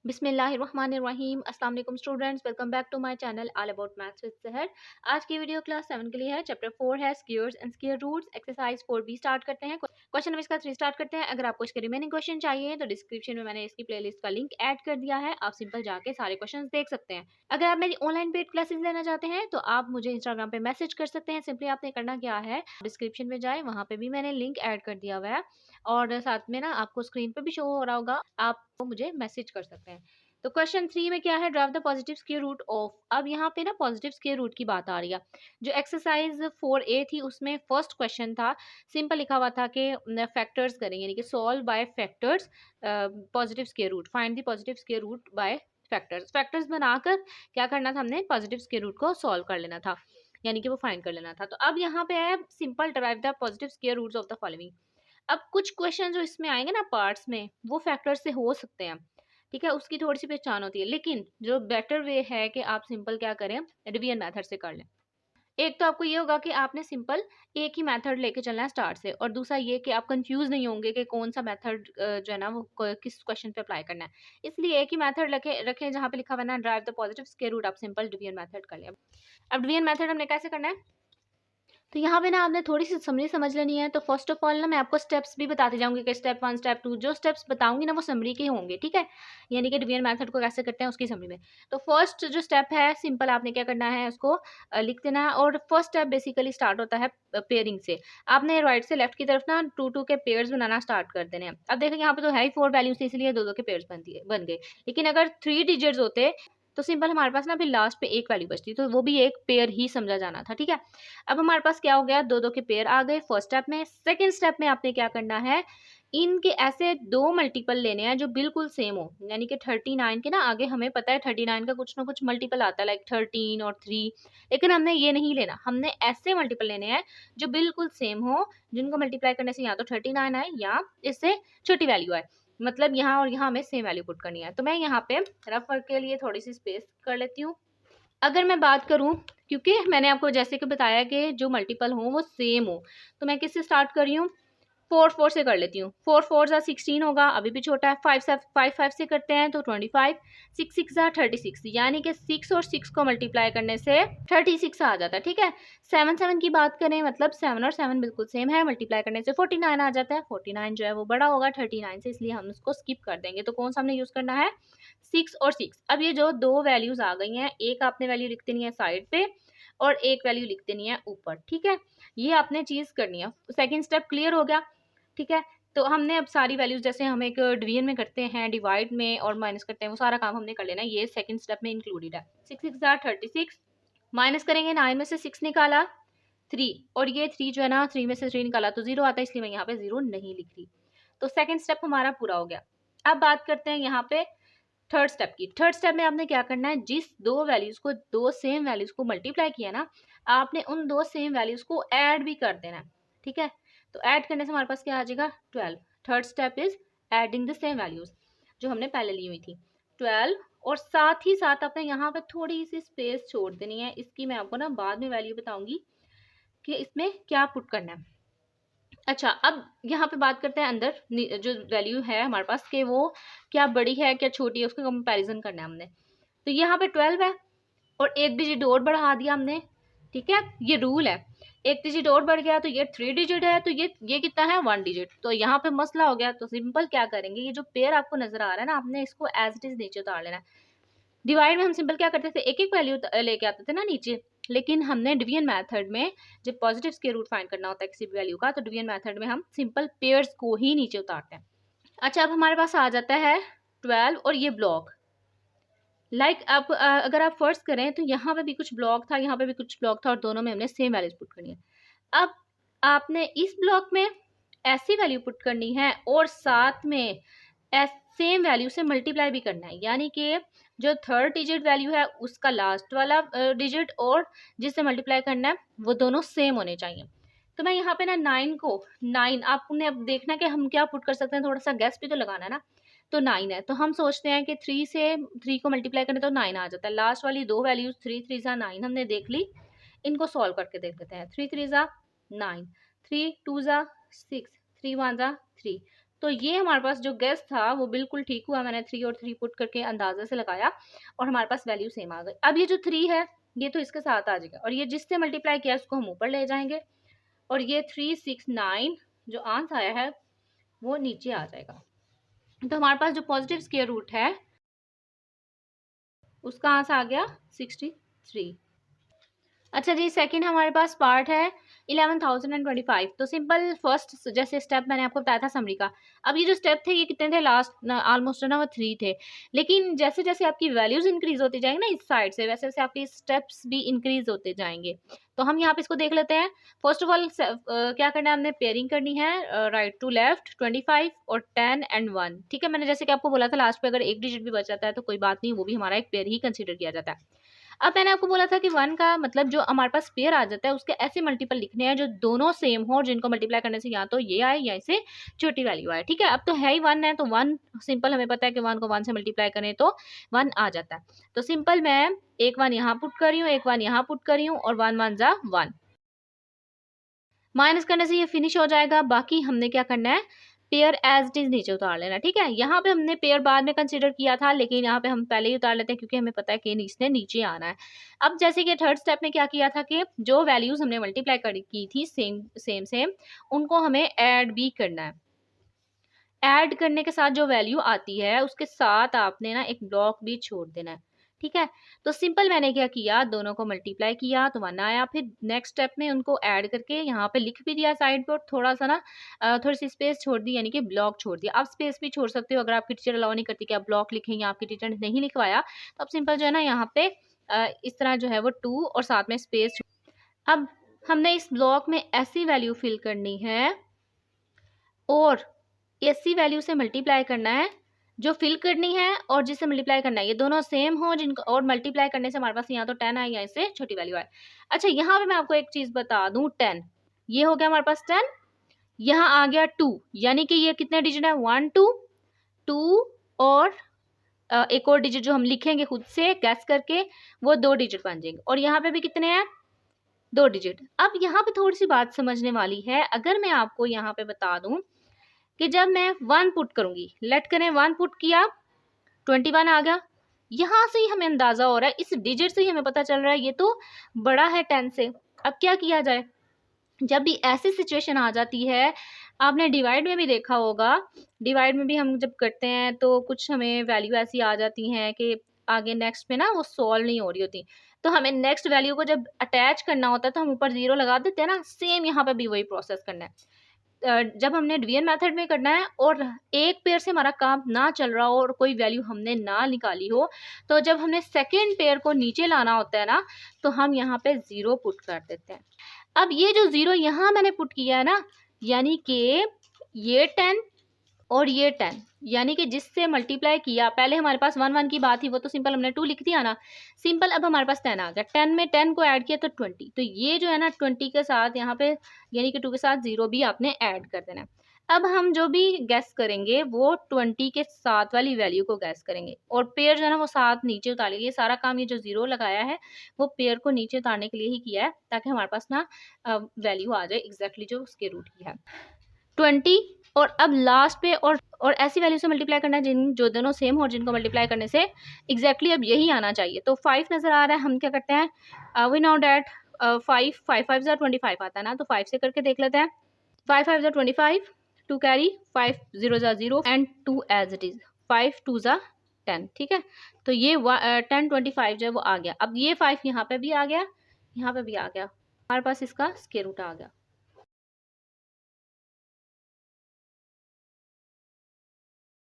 बिस्मिल्लाहिर्रहमानिर्रहीम। अस्सलाम वालेकुम students, welcome back to my channel all about maths with Sahar. आज की वीडियो क्लास 7 के लिए है। चैप्टर 4 है squares and square roots. Exercise 4b start करते हैं। क्वेश्चन नंबर इसका 3 स्टार्ट करते हैं। अगर आपको इसके रिमेनिंग क्वेश्चन चाहिए तो डिस्क्रिप्शन में मैंने इसकी प्लेलिस्ट का लिंक ऐड कर दिया है, आप सिंपल जाके सारे क्वेश्चन देख सकते हैं। अगर आप मेरी ऑनलाइन पेड क्लासेस लेना चाहते हैं तो आप मुझे इंस्टाग्राम पे मैसेज कर सकते हैं। सिंपली आपने करना क्या है, डिस्क्रिप्शन में जाए, वहाँ पे भी मैंने लिंक ऐड कर दिया हुआ है और साथ में ना आपको स्क्रीन पे भी शो हो रहा होगा, आप मुझे मैसेज कर सकते हैं। तो क्वेश्चन 3 में क्या है, drive the positive square root of. अब यहाँ पे ना पॉजिटिव स्क्वायर रूट की बात आ रही है। जो एक्सरसाइज 4a थी उसमें फर्स्ट क्वेश्चन था, सिंपल लिखा हुआ था कि फैक्टर्स करेंगे, यानी कि solve by factors positive square root, find the positive square root by factors. Factors बनाकर क्या करना था, हमने पॉजिटिव स्क्वायर रूट को सॉल्व कर लेना था, यानी कि वो फाइंड कर लेना था। तो अब यहाँ पे है simple drive the positive square roots of the following. अब कुछ क्वेश्चन जो इसमें आएंगे ना पार्ट्स में, वो फैक्टर्स से हो सकते हैं, ठीक है, उसकी थोड़ी सी पहचान होती है। लेकिन जो बेटर वे है कि आप सिंपल क्या करें, डिवीजन मेथड से कर लें। एक तो आपको ये होगा कि आपने सिंपल एक ही मेथड लेके चलना है स्टार्ट से, और दूसरा ये कि आप कंफ्यूज नहीं होंगे कि कौन सा मेथड जो है ना वो किस क्वेश्चन पे अप्लाई करना है। इसलिए एक ही मेथड रखें जहाँ पे लिखा हुआ ना drive the positive square root, आप सिंपल डिवीजन मेथड कर लें। अब डिवीजन मेथड हमने कैसे करना है, तो यहाँ पे ना आपने थोड़ी सी समरी समझ लेनी है। तो फर्स्ट ऑफ ऑल ना मैं आपको स्टेप्स भी बताती जाऊंगी कि स्टेप 1 स्टेप 2, जो स्टेप्स बताऊंगी ना वो समरी के होंगे, ठीक है, यानी कि डिवीजन मेथड को कैसे करते हैं उसकी समरी में। तो फर्स्ट जो स्टेप है, सिंपल आपने क्या करना है, उसको लिख देना है। और फर्स्ट स्टेप बेसिकली स्टार्ट होता है पेयरिंग से। आपने राइट से लेफ्ट की तरफ ना 2 के पेयर्स बनाना स्टार्ट कर देने हैं। अब देखो यहाँ पे तो है ही 4 वैल्यूज, इसलिए 2 के पेयर्स बन गए। लेकिन अगर 3 डिजिट्स होते तो सिंपल हमारे पास ना फिर लास्ट पे एक वैल्यू बचती, तो वो भी एक पेयर ही समझा जाना था, ठीक है। अब हमारे पास क्या हो गया, 2 के पेयर आ गए फर्स्ट स्टेप में। सेकंड स्टेप में आपने क्या करना है, इनके ऐसे 2 मल्टीपल लेने हैं जो बिल्कुल सेम हो, यानी कि 39 के ना आगे हमें पता है 39 का कुछ ना कुछ मल्टीपल आता है, लाइक 13 और 3, लेकिन हमने ये नहीं लेना, हमने ऐसे मल्टीपल लेने हैं जो बिल्कुल सेम हो, जिनको मल्टीप्लाई करने से या तो 39 आए या इससे छोटी वैल्यू आए, मतलब यहाँ और यहाँ हमें सेम वैल्यू पुट करनी है। तो मैं यहाँ पे रफ वर्क के लिए थोड़ी सी स्पेस कर लेती हूँ। अगर मैं बात करूं, क्योंकि मैंने आपको जैसे कि बताया कि जो मल्टीपल हो वो सेम हो, तो मैं किससे स्टार्ट कर रही हूँ, 4 से कर लेती हूँ। 4 जा 16 होगा, अभी भी छोटा है। 5 से करते हैं तो 25, 6 जा 36, यानी कि 6 और 6 को मल्टीप्लाई करने से 36 आ जाता है, ठीक है। 7 की बात करें, मतलब 7 और 7 बिल्कुल सेम है, मल्टीप्लाई करने से 49 आ जाता है। 49 जो है वो बड़ा होगा 39 से, इसलिए हम उसको स्किप कर देंगे। तो कौन सा हमने यूज करना है, 6 और 6। अब ये जो 2 वैल्यूज आ गई हैं, एक आपने वैल्यू लिख देनी है साइड पे और एक वैल्यू लिख देनी है ऊपर, ठीक है। ये आपने चीज करनी है। सेकंड स्टेप क्लियर हो गया, ठीक है। तो हमने अब सारी वैल्यूज, जैसे हम एक डिवीजन में करते हैं, डिवाइड में और माइनस करते हैं, वो सारा काम हमने कर लेना है, ये सेकंड स्टेप में इंक्लूडेड है। 6 6 36, माइनस करेंगे, 9 में से 6 निकाला 3, और ये 3 जो है ना 3 में से 3 निकाला तो 0 आता है, इसलिए मैं यहाँ पे 0 नहीं लिख रही। तो सेकंड स्टेप हमारा पूरा हो गया। अब बात करते हैं यहाँ पे थर्ड स्टेप की। थर्ड स्टेप में आपने क्या करना है, जिस 2 वैल्यूज को, 2 सेम वैल्यूज को मल्टीप्लाई किया ना, आपने उन 2 सेम वैल्यूज को ऐड भी कर देना है, ठीक है। तो ऐड करने से हमारे पास क्या आ जाएगा, 12। Third step is adding the same values जो हमने पहले ली हुई थी, 12। और साथ ही साथ आपने यहाँ पे थोड़ी सी स्पेस छोड़ देनी है, इसकी मैं आपको ना बाद में वैल्यू बताऊंगी कि इसमें क्या पुट करना है। अच्छा, अब यहाँ पे बात करते हैं अंदर जो वैल्यू है हमारे पास, कि वो क्या बड़ी है क्या छोटी है, उसका कंपैरिजन करना है हमने। तो यहाँ पे 12 है और एक डिजिट और बढ़ा दिया हमने, ठीक है, ये रूल है। एक डिजिट और बढ़ गया तो ये 3 डिजिट है, तो ये कितना है, 1 डिजिट। तो यहाँ पे मसला हो गया। तो सिंपल क्या करेंगे, ये जो पेयर आपको नजर आ रहा है ना, आपने इसको एज इट इज नीचे उतार लेना है। डिवाइड में हम सिंपल क्या करते थे, एक एक वैल्यू लेके आते थे ना नीचे, लेकिन हमने डिवीजन मेथड में जब पॉजिटिव स्क्वायर रूट फाइंड करना होता है किसी भी वैल्यू का, तो डिवीजन मेथड में हम सिंपल पेयर्स को ही नीचे उतारते हैं। अच्छा, अब हमारे पास आ जाता है 12 और ये ब्लॉक, लाइक आप अगर आप फर्स्ट करें तो यहाँ पे भी कुछ ब्लॉक था, यहाँ पे भी कुछ ब्लॉक था, और दोनों में हमने सेम वैल्यूज पुट करनी है। अब आपने इस ब्लॉक में ऐसी वैल्यू पुट करनी है और साथ में सेम वैल्यू से मल्टीप्लाई भी करना है, यानी कि जो थर्ड डिजिट वैल्यू है उसका लास्ट वाला डिजिट और जिससे मल्टीप्लाई करना है वो दोनों सेम होने चाहिए। तो मैं यहाँ पे ना 9 को 9, आपने अब देखना कि हम क्या पुट कर सकते हैं, थोड़ा सा गैस भी तो लगाना है ना। तो 9 है, तो हम सोचते हैं कि 3 से 3 को मल्टीप्लाई करें तो 9 आ जाता है। लास्ट वाली 2 वैल्यूज 3 3 जा 9 हमने देख ली, इनको सॉल्व करके देख लेते हैं। 3 3 जा 9, 3 2 जा 6, 3 1 जा 3, तो ये हमारे पास जो गेस था वो बिल्कुल ठीक हुआ। मैंने 3 और 3 पुट करके अंदाजे से लगाया और हमारे पास वैल्यू सेम आ गई। अब ये जो 3 है ये तो इसके साथ आ जाएगा और ये जिससे मल्टीप्लाई किया उसको हम ऊपर ले जाएंगे और ये 369 जो आंसर आया है वो नीचे आ जाएगा। तो हमारे पास जो पॉजिटिव स्क्वायर रूट है उसका आंसर आ गया 63। अच्छा जी, सेकंड हमारे पास पार्ट है 11,025। तो सिंपल फर्स्ट जैसे स्टेप मैंने आपको बताया था समरी का। अब ये जो स्टेप थे ये कितने थे, लास्ट ऑलमोस्ट ना वो 3 थे। लेकिन जैसे जैसे आपकी वैल्यूज इंक्रीज होती जाएंगी ना इस साइड से, वैसे वैसे आपके स्टेप्स भी इंक्रीज होते जाएंगे। तो हम यहाँ पे इसको देख लेते हैं। फर्स्ट ऑफ ऑल क्या करना है, हमने पेयरिंग करनी है राइट टू लेफ्ट 25 और 10 एंड 1। ठीक है, मैंने जैसे कि आपको बोला था लास्ट पे अगर एक डिजिट भी बच जाता है तो कोई बात नहीं, वो भी हमारा एक पेयर ही कंसिडर किया जाता है। अब मैंने आपको बोला था कि 1 का मतलब जो हमारे पास पेयर आ जाता है उसके ऐसे मल्टीपल लिखने हैं जो दोनों सेम हो और जिनको मल्टीप्लाई करने से या तो ये आए या इसे छोटी वैल्यू आए। ठीक है, अब तो है ही 1 है तो 1 सिंपल हमें पता है कि 1 को 1 से मल्टीप्लाई करें तो 1 आ जाता है। तो सिंपल मैं एक 1 यहाँ पुट कर रही हूँ, एक 1 यहाँ पुट कर रही हूँ और 1 1 जा 1 माइनस करने से ये फिनिश हो जाएगा। बाकी हमने क्या करना है, पेयर एज इट इज नीचे उतार लेना। ठीक है, यहाँ पे हमने पेयर बाद में कंसीडर किया था लेकिन यहाँ पे हम पहले ही उतार लेते हैं क्योंकि हमें पता है कि इसने नीचे आना है। अब जैसे कि थर्ड स्टेप में क्या किया था कि जो वैल्यूज हमने मल्टीप्लाई की थी सेम सेम सेम उनको हमें ऐड भी करना है। ऐड करने के साथ जो वैल्यू आती है उसके साथ आपने ना एक ब्लॉक भी छोड़ देना है। ठीक है, तो सिंपल मैंने क्या किया, दोनों को मल्टीप्लाई किया तो 1 आया। फिर नेक्स्ट स्टेप में उनको ऐड करके यहाँ पे लिख भी दिया साइड पे और थोड़ा सा ना थोड़ी सी स्पेस छोड़ दी, यानी कि ब्लॉक छोड़ दिया। आप स्पेस भी छोड़ सकते हो अगर आपकी टीचर अलाउ नहीं करती कि आप ब्लॉक लिखें या आपकी टीचर ने नहीं लिखवाया तो आप सिंपल जो है ना यहाँ पे इस तरह जो है वो 2 और साथ में स्पेस। अब हमने इस ब्लॉक में ऐसी वैल्यू फिल करनी है और ऐसी वैल्यू से मल्टीप्लाई करना है जो फिल करनी है और जिससे मल्टीप्लाई करना है ये दोनों सेम हो जिनको, और मल्टीप्लाई करने से हमारे पास यहाँ तो 10 आए या इससे छोटी वैल्यू आए। अच्छा, यहाँ पे मैं आपको एक चीज बता दूं, 10 ये हो गया हमारे पास 10, यहाँ आ गया 2, यानी कि ये कितने डिजिट है 1 2 2 और एक और डिजिट जो हम लिखेंगे खुद से गैस करके वो 2 डिजिट बन जाएंगे और यहाँ पे भी कितने हैं 2 डिजिट। अब यहाँ पे थोड़ी सी बात समझने वाली है। अगर मैं आपको यहाँ पे बता दूं कि जब मैं 1 पुट करूंगी, लेट करें 1 पुट किया 21 आ गया, यहां से ही हमें अंदाजा हो रहा है, इस डिजिट से ही हमें पता चल रहा है ये तो बड़ा है 10 से। अब क्या किया जाए, जब भी ऐसी सिचुएशन आ जाती है, आपने डिवाइड में भी देखा होगा, डिवाइड में भी हम जब करते हैं तो कुछ हमें वैल्यू ऐसी आ जाती हैं कि आगे नेक्स्ट में ना वो सॉल्व नहीं हो रही होती, तो हमें नेक्स्ट वैल्यू को जब अटैच करना होता है तो हम ऊपर 0 लगा देते हैं ना। सेम यहाँ पे भी वही प्रोसेस करना है। जब हमने डिवीजन मेथड में करना है और एक पेयर से हमारा काम ना चल रहा हो और कोई वैल्यू हमने ना निकाली हो, तो जब हमने सेकेंड पेयर को नीचे लाना होता है ना तो हम यहाँ पे 0 पुट कर देते हैं। अब ये जो 0 यहाँ मैंने पुट किया है ना, यानी कि ये 10 और ये 10, यानी कि जिससे मल्टीप्लाई किया, पहले हमारे पास 1 1 की बात थी वो तो सिंपल हमने 2 लिख दिया ना, सिंपल अब हमारे पास 10 आ गया, 10 में 10 को ऐड किया तो 20, तो ये जो है ना 20 के साथ यहाँ पे यानी कि 2 के साथ 0 भी आपने ऐड कर देना है। अब हम जो भी गैस करेंगे वो 20 के साथ वाली वैल्यू को गैस करेंगे और पेयर जो है ना वो साथ नीचे उतारेंगे। ये सारा काम ये जो 0 लगाया है वो पेयर को नीचे उतारने के लिए ही किया है ताकि हमारे पास ना वैल्यू आ जाए एग्जैक्टली जो उसके रूट की है 20। और अब लास्ट पे और ऐसी वैल्यू से मल्टीप्लाई करना है जिन जो दोनों सेम हो और जिनको मल्टीप्लाई करने से एग्जैक्टली अब यही आना चाहिए। तो 5 नजर आ रहा है, हम क्या करते हैं, वी नो डैट 5 5 5 जा 25 आता है ना, तो 5 से करके देख लेते हैं। 5 5 जा 25, 2 कैरी, 5 0 जा 0 एंड 2 एज इट इज, 5 2 जा 10। ठीक है, तो ये 10 25 जो है वो आ गया। अब ये 5 यहाँ पे भी आ गया, यहाँ पे भी आ गया, हमारे पास इसका स्क्वायर रूट आ गया।